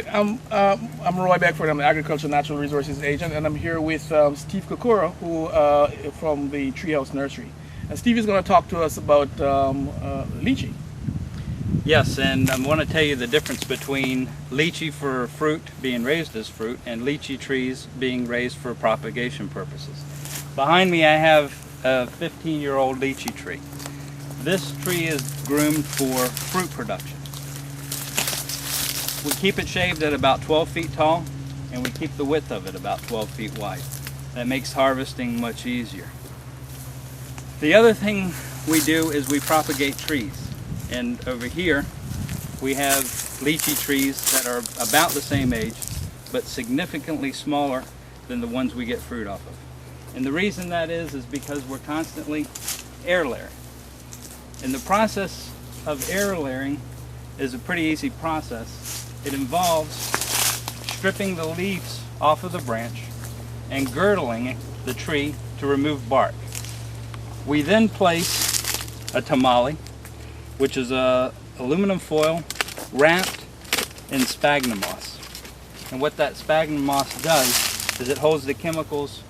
right, I'm Roy Beckford. I'm the Agricultural Natural Resources Agent, and I'm here with Steve Kokora, who from the Treehouse Nursery. And Steve is going to talk to us about lychee. Yes, and I want to tell you the difference between lychee for fruit, being raised as fruit, and lychee trees being raised for propagation purposes. Behind me I have a 15-year-old lychee tree. This tree is groomed for fruit production. We keep it shaved at about 12 feet tall, and we keep the width of it about 12 feet wide. That makes harvesting much easier. The other thing we do is we propagate trees. And over here we have lychee trees that are about the same age, but significantly smaller than the ones we get fruit off of. And the reason that is because we're constantly air layering. And the process of air layering is a pretty easy process. It involves stripping the leaves off of the branch and girdling the tree to remove bark. We then place a tamale, which is a aluminum foil wrapped in sphagnum moss. And what that sphagnum moss does is it holds the chemicals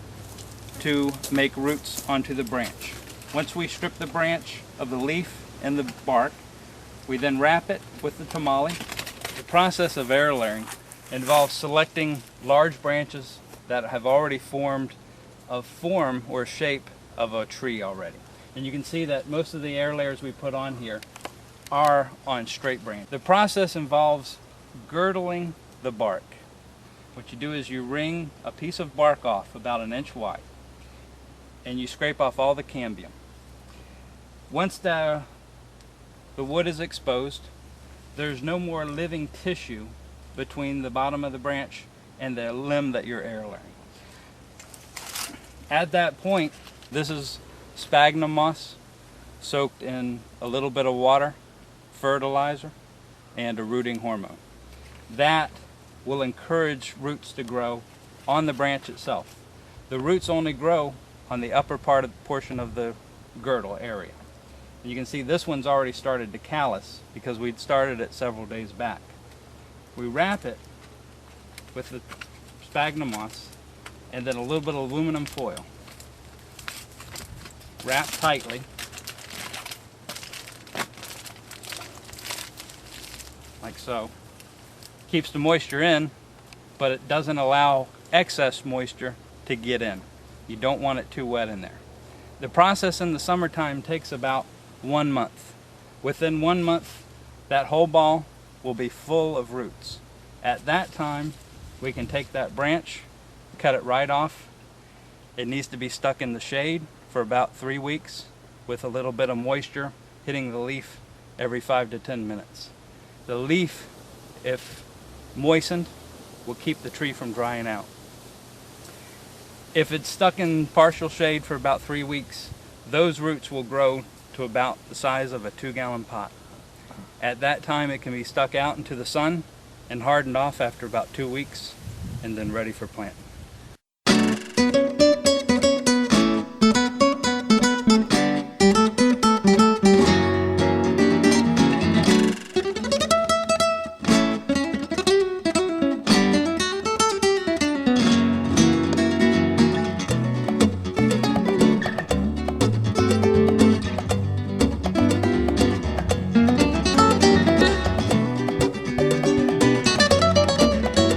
to make roots onto the branch. Once we strip the branch of the leaf and the bark, we then wrap it with the tamale. The process of air layering involves selecting large branches that have already formed a form or shape of a tree already. And you can see that most of the air layers we put on here are on straight branch. The process involves girdling the bark. What you do is you wring a piece of bark off about 1 inch wide, and you scrape off all the cambium. Once the wood is exposed, there's no more living tissue between the bottom of the branch and the limb that you're air layering. At that point, this is sphagnum moss soaked in a little bit of water, fertilizer, and a rooting hormone. That will encourage roots to grow on the branch itself. The roots only grow on the upper portion of the girdle area. And you can see this one's already started to callus because we'd started it several days back. We wrap it with the sphagnum moss and then a little bit of aluminum foil. Wrap tightly. Like so. Keeps the moisture in, but it doesn't allow excess moisture to get in. You don't want it too wet in there. The process in the summertime takes about 1 month. Within 1 month, that whole ball will be full of roots. At that time, we can take that branch, cut it right off. It needs to be stuck in the shade for about 3 weeks with a little bit of moisture hitting the leaf every 5 to 10 minutes. The leaf, if moistened, will keep the tree from drying out. If it's stuck in partial shade for about 3 weeks, those roots will grow to about the size of a 2-gallon pot. At that time, it can be stuck out into the sun and hardened off after about 2 weeks and then ready for planting.